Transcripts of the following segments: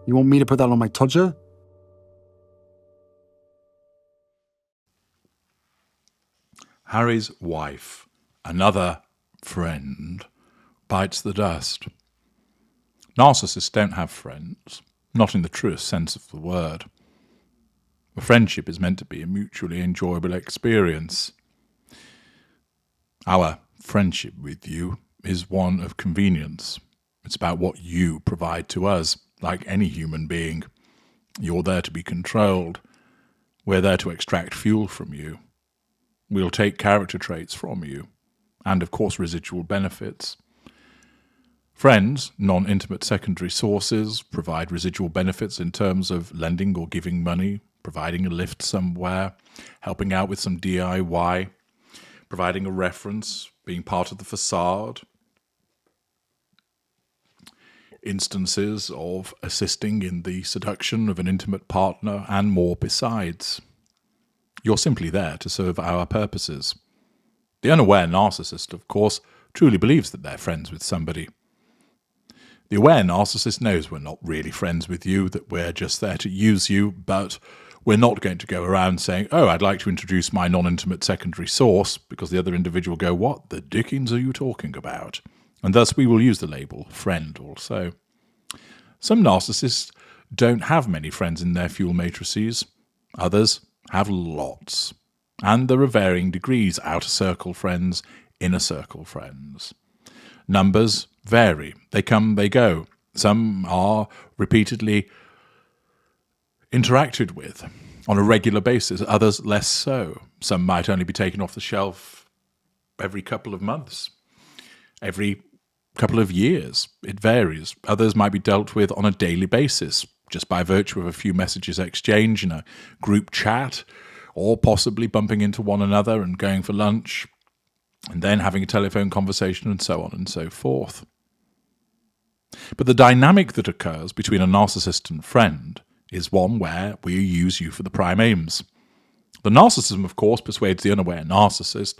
You want me to put that on my Tudor? Harry's wife, another friend, bites the dust. Narcissists don't have friends, not in the truest sense of the word. A friendship is meant to be a mutually enjoyable experience. Our friendship with you is one of convenience. It's about what you provide to us, like any human being. You're there to be controlled. We're there to extract fuel from you. We'll take character traits from you, and of course residual benefits. Friends, non-intimate secondary sources, provide residual benefits in terms of lending or giving money, providing a lift somewhere, helping out with some DIY, providing a reference, being part of the facade. Instances of assisting in the seduction of an intimate partner, and more besides. You're simply there to serve our purposes. The unaware narcissist, of course, truly believes that they're friends with somebody. The aware narcissist knows we're not really friends with you, that we're just there to use you, but we're not going to go around saying, oh, I'd like to introduce my non-intimate secondary source, because the other individual will go, what the dickens are you talking about? And thus we will use the label friend also. Some narcissists don't have many friends in their fuel matrices. Others have lots. And there are varying degrees, outer circle friends, inner circle friends. Numbers vary. They come, they go. Some are repeatedly interacted with on a regular basis, others less so. Some might only be taken off the shelf every couple of months, every couple of years. It varies. Others might be dealt with on a daily basis, just by virtue of a few messages exchanged in a group chat, or possibly bumping into one another and going for lunch, and then having a telephone conversation, and so on and so forth. But the dynamic that occurs between a narcissist and friend is one where we use you for the prime aims. The narcissism, of course, persuades the unaware narcissist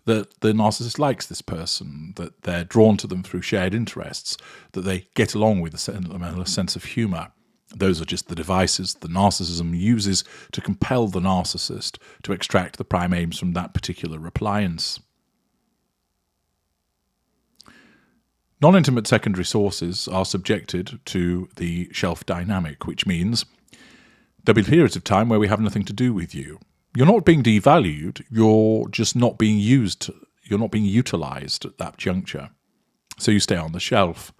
that the narcissist likes this person, that they're drawn to them through shared interests, that they get along with a sense of humour. Those are just the devices the narcissism uses to compel the narcissist to extract the prime aims from that particular appliance. Non-intimate secondary sources are subjected to the shelf dynamic, which means there'll be periods of time where we have nothing to do with you. You're not being devalued, you're just not being used, you're not being utilised at that juncture. So you stay on the shelf.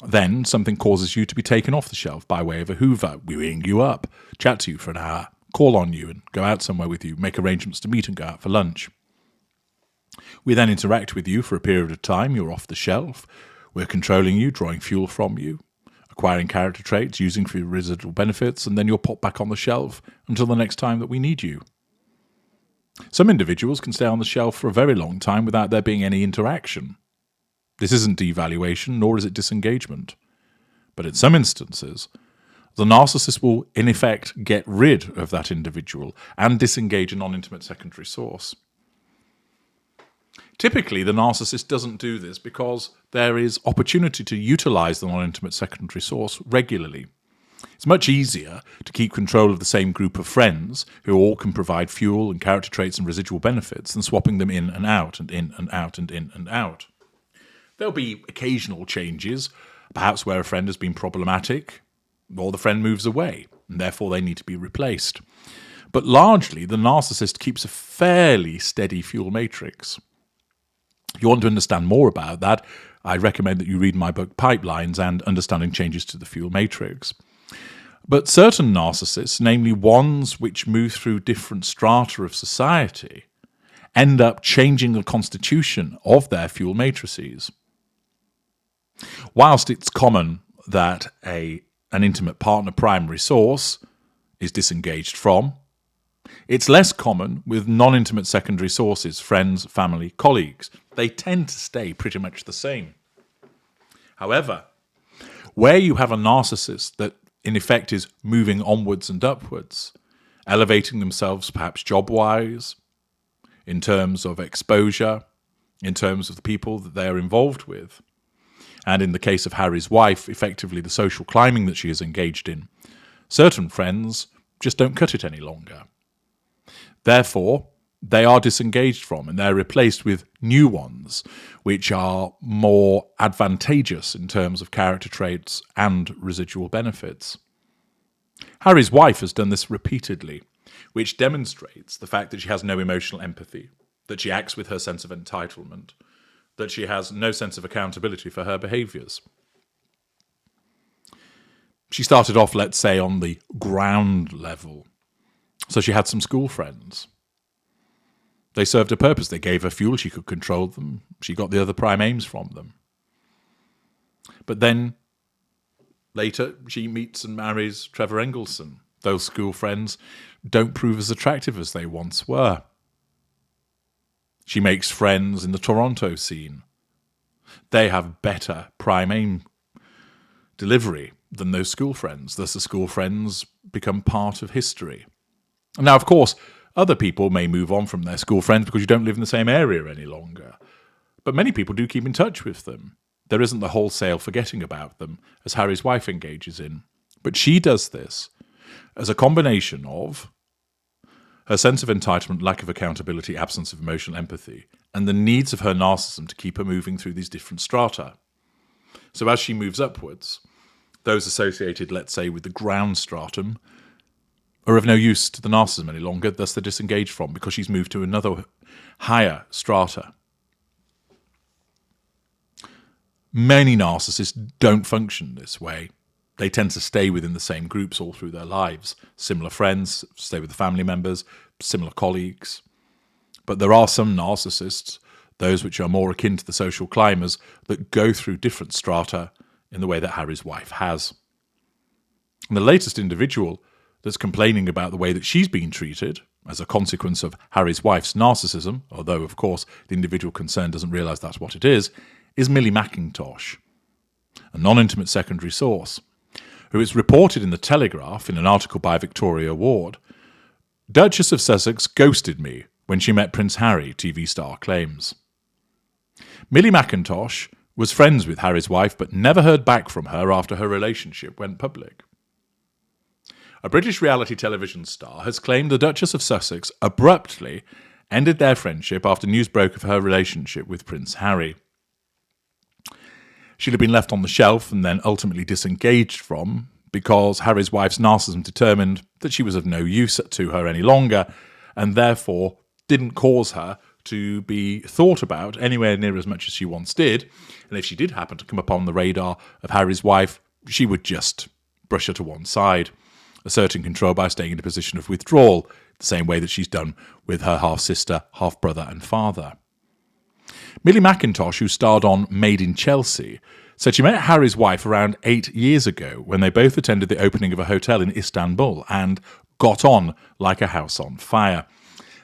Then something causes you to be taken off the shelf by way of a hoover. We ring you up, chat to you for an hour, call on you and go out somewhere with you, make arrangements to meet and go out for lunch. We then interact with you for a period of time. You're off the shelf. We're controlling you, drawing fuel from you, acquiring character traits, using for your residual benefits, and then you're popped back on the shelf until the next time that we need you. Some individuals can stay on the shelf for a very long time without there being any interaction. This isn't devaluation, nor is it disengagement. But in some instances, the narcissist will in effect get rid of that individual and disengage a non-intimate secondary source. Typically, the narcissist doesn't do this because there is opportunity to utilize the non-intimate secondary source regularly. It's much easier to keep control of the same group of friends who all can provide fuel and character traits and residual benefits than swapping them in and out and in and out and in and out. There'll be occasional changes, perhaps where a friend has been problematic or the friend moves away and therefore they need to be replaced. But largely, the narcissist keeps a fairly steady fuel matrix. If you want to understand more about that, I recommend that you read my book Pipelines and Understanding Changes to the Fuel Matrix. But certain narcissists, namely ones which move through different strata of society, end up changing the constitution of their fuel matrices. Whilst it's common that an intimate partner primary source is disengaged from, it's less common with non-intimate secondary sources, friends, family, colleagues. They tend to stay pretty much the same. However, where you have a narcissist that in effect is moving onwards and upwards, elevating themselves perhaps job-wise, in terms of exposure, in terms of the people that they're involved with, and in the case of Harry's wife, effectively the social climbing that she is engaged in, certain friends just don't cut it any longer. Therefore, they are disengaged from and they're replaced with new ones, which are more advantageous in terms of character traits and residual benefits. Harry's wife has done this repeatedly, which demonstrates the fact that she has no emotional empathy, that she acts with her sense of entitlement, that she has no sense of accountability for her behaviours. She started off, let's say, on the ground level. So she had some school friends. They served a purpose. They gave her fuel. She could control them. She got the other prime aims from them. But then, later, she meets and marries Trevor Engelson. Those school friends don't prove as attractive as they once were. She makes friends in the Toronto scene. They have better prime aim delivery than those school friends. Thus, the school friends become part of history. Now, of course, other people may move on from their school friends because you don't live in the same area any longer. But many people do keep in touch with them. There isn't the wholesale forgetting about them, as Harry's wife engages in. But she does this as a combination of her sense of entitlement, lack of accountability, absence of emotional empathy, and the needs of her narcissism to keep her moving through these different strata. So as she moves upwards, those associated, let's say, with the ground stratum are of no use to the narcissism any longer, thus they're disengaged from, because she's moved to another higher strata. Many narcissists don't function this way. They tend to stay within the same groups all through their lives. Similar friends, stay with the family members, similar colleagues. But there are some narcissists, those which are more akin to the social climbers, that go through different strata in the way that Harry's wife has. And the latest individual that's complaining about the way that she's been treated as a consequence of Harry's wife's narcissism, although, of course, the individual concerned doesn't realise that's what it is Millie McIntosh, a non-intimate secondary source, who is reported in The Telegraph in an article by Victoria Ward. Duchess of Sussex ghosted me when she met Prince Harry, TV star claims. Millie McIntosh was friends with Harry's wife but never heard back from her after her relationship went public. A British reality television star has claimed the Duchess of Sussex abruptly ended their friendship after news broke of her relationship with Prince Harry. She'd have been left on the shelf and then ultimately disengaged from because Harry's wife's narcissism determined that she was of no use to her any longer and therefore didn't cause her to be thought about anywhere near as much as she once did. And if she did happen to come upon the radar of Harry's wife, she would just brush her to one side, asserting control by staying in a position of withdrawal, the same way that she's done with her half-sister, half-brother and father. Millie McIntosh, who starred on Made in Chelsea, said she met Harry's wife around 8 years ago when they both attended the opening of a hotel in Istanbul and got on like a house on fire.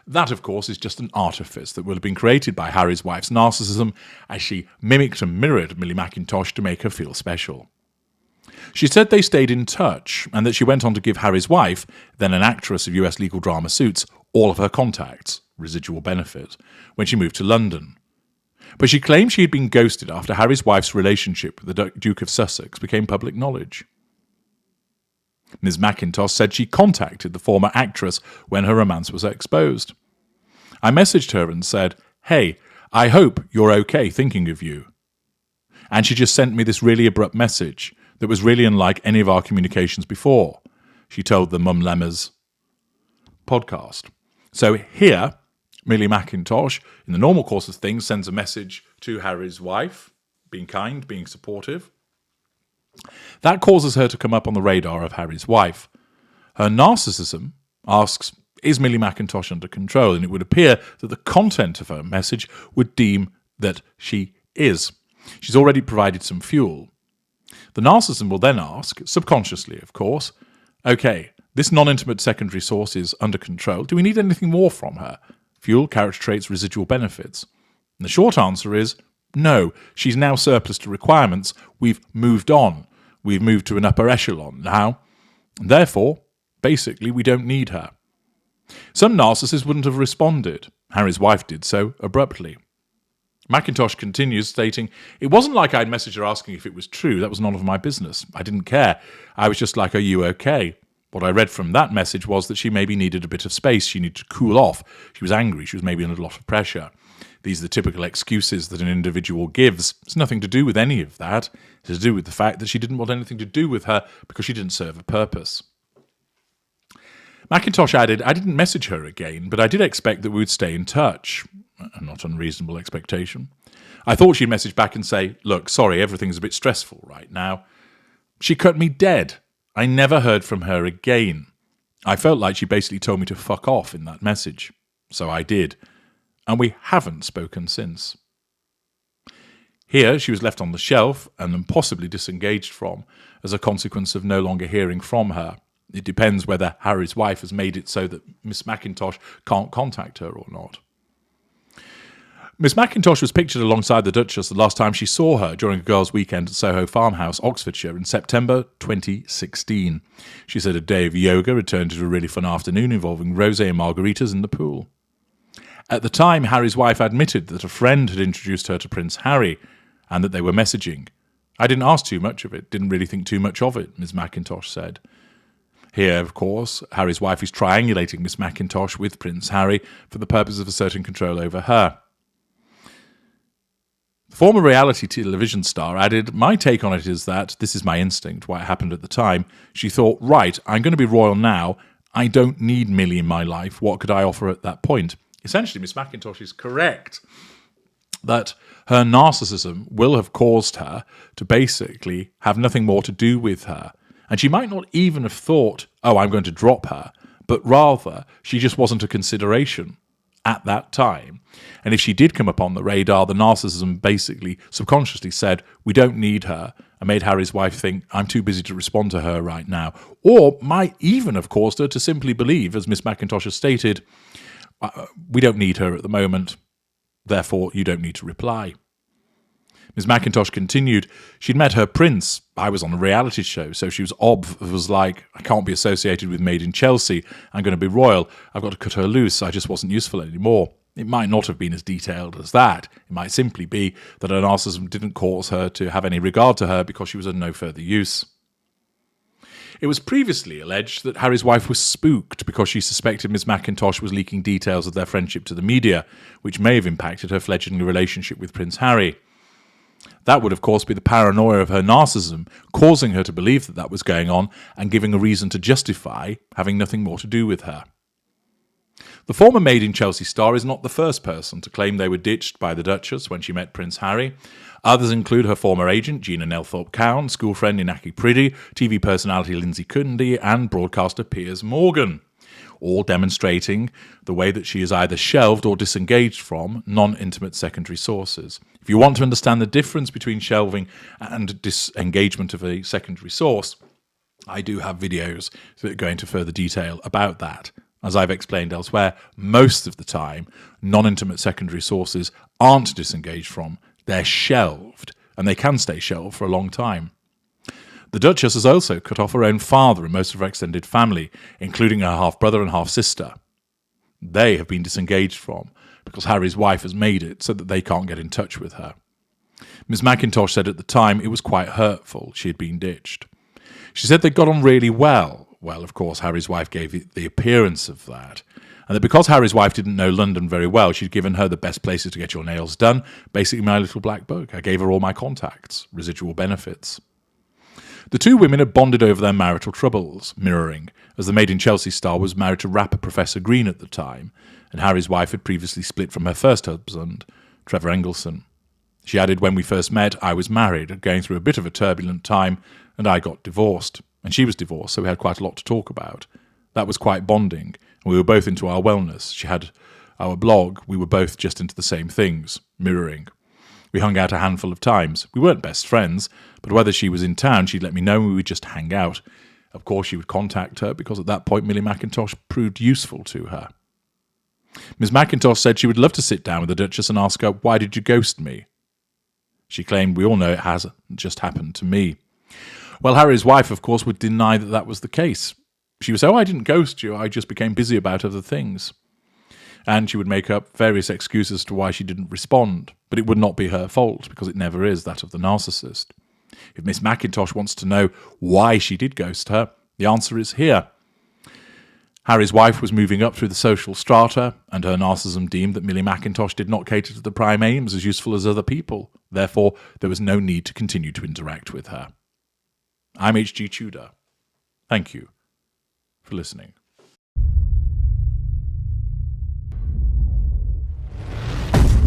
That, of course, is just an artifice that will have been created by Harry's wife's narcissism as she mimicked and mirrored Millie McIntosh to make her feel special. She said they stayed in touch and that she went on to give Harry's wife, then an actress of US legal drama Suits, all of her contacts, residual benefit, when she moved to London. But she claimed she had been ghosted after Harry's wife's relationship with the Duke of Sussex became public knowledge. Ms. McIntosh said she contacted the former actress when her romance was exposed. I messaged her and said, "Hey, I hope you're okay, thinking of you." And she just sent me this really abrupt message that was really unlike any of our communications before, she told the Mum Lemmers podcast. So here, Millie McIntosh, in the normal course of things, sends a message to Harry's wife, being kind, being supportive. That causes her to come up on the radar of Harry's wife. Her narcissism asks, is Millie McIntosh under control? And it would appear that the content of her message would deem that she is. She's already provided some fuel. The narcissism will then ask, subconsciously of course, okay, this non-intimate secondary source is under control. Do we need anything more from her? Fuel, character traits, residual benefits? And the short answer is no. She's now surplus to requirements. We've moved on. We've moved to an upper echelon now. And therefore, basically, we don't need her. Some narcissists wouldn't have responded. Harry's wife did so abruptly. McIntosh continues, stating, "It wasn't like I'd messaged her asking if it was true. That was none of my business. I didn't care. I was just like, are you okay? What I read from that message was that she maybe needed a bit of space. She needed to cool off. She was angry. She was maybe under a lot of pressure. These are the typical excuses that an individual gives. It's nothing to do with any of that. It's to do with the fact that she didn't want anything to do with her because she didn't serve a purpose." McIntosh added, "I didn't message her again, but I did expect that we would stay in touch." A not unreasonable expectation. "I thought she'd message back and say, look, sorry, everything's a bit stressful right now." She cut me dead. I never heard from her again. I felt like she basically told me to fuck off in that message. So I did. And we haven't spoken since. Here, she was left on the shelf and then possibly disengaged from as a consequence of no longer hearing from her. It depends whether Harry's wife has made it so that Miss McIntosh can't contact her or not. Miss McIntosh was pictured alongside the Duchess the last time she saw her during a girls' weekend at Soho Farmhouse, Oxfordshire, in September 2016. She said a day of yoga returned to a really fun afternoon involving rosé and margaritas in the pool. At the time, Harry's wife admitted that a friend had introduced her to Prince Harry and that they were messaging. "I didn't ask too much of it, didn't really think too much of it," Miss McIntosh said. Here, of course, Harry's wife is triangulating Miss McIntosh with Prince Harry for the purpose of asserting control over her. The former reality television star added, "My take on it is that, this is my instinct, why it happened at the time, she thought, right, I'm going to be royal now, I don't need Millie in my life, what could I offer at that point?" Essentially, Miss McIntosh is correct that her narcissism will have caused her to basically have nothing more to do with her. And she might not even have thought, oh, I'm going to drop her, but rather she just wasn't a consideration at that time. And if she did come upon the radar, the narcissism basically subconsciously said, we don't need her, and made Harry's wife think, I'm too busy to respond to her right now. Or might even have caused her to simply believe, as Miss McIntosh has stated, we don't need her at the moment, therefore you don't need to reply. Miss McIntosh continued, she'd met her prince. I was on a reality show, so she was like, I can't be associated with Made in Chelsea. I'm going to be royal. I've got to cut her loose. I just wasn't useful anymore. It might not have been as detailed as that. It might simply be that her narcissism didn't cause her to have any regard to her because she was of no further use. It was previously alleged that Harry's wife was spooked because she suspected Miss McIntosh was leaking details of their friendship to the media, which may have impacted her fledgling relationship with Prince Harry. That would, of course, be the paranoia of her narcissism, causing her to believe that was going on and giving a reason to justify having nothing more to do with her. The former Made in Chelsea star is not the first person to claim they were ditched by the Duchess when she met Prince Harry. Others include her former agent, Gina Nelthorpe-Cowan, school friend Inaki Priddy, TV personality Lindsay Cundy, and broadcaster Piers Morgan, all demonstrating the way that she is either shelved or disengaged from non-intimate secondary sources. If you want to understand the difference between shelving and disengagement of a secondary source, I do have videos that go into further detail about that. As I've explained elsewhere, most of the time, non-intimate secondary sources aren't disengaged from, they're shelved, and they can stay shelved for a long time. The Duchess has also cut off her own father and most of her extended family, including her half-brother and half-sister. They have been disengaged from, because Harry's wife has made it so that they can't get in touch with her. Miss McIntosh said at the time it was quite hurtful she had been ditched. She said they got on really well. Well, of course, Harry's wife gave it the appearance of that. And that because Harry's wife didn't know London very well, she'd given her the best places to get your nails done, basically my little black book. I gave her all my contacts, residual benefits. The two women had bonded over their marital troubles, mirroring, as the Made in Chelsea star was married to rapper Professor Green at the time, and Harry's wife had previously split from her first husband, Trevor Engelson. She added, when we first met, I was married, going through a bit of a turbulent time, and I got divorced. And she was divorced, so we had quite a lot to talk about. That was quite bonding, and we were both into our wellness. She had our blog, we were both just into the same things, mirroring. We hung out a handful of times. We weren't best friends, but whether she was in town, she'd let me know and we would just hang out. Of course, she would contact her, because at that point Millie McIntosh proved useful to her. Miss McIntosh said she would love to sit down with the Duchess and ask her, why did you ghost me? She claimed, we all know it has just happened to me. Well, Harry's wife, of course, would deny that that was the case. She would say, I didn't ghost you, I just became busy about other things. and she would make up various excuses as to why she didn't respond, but it would not be her fault, because it never is that of the narcissist. If Miss McIntosh wants to know why she did ghost her, the answer is here. Harry's wife was moving up through the social strata, and her narcissism deemed that Millie McIntosh did not cater to the prime aims as useful as other people. Therefore, there was no need to continue to interact with her. I'm H.G. Tudor. Thank you for listening.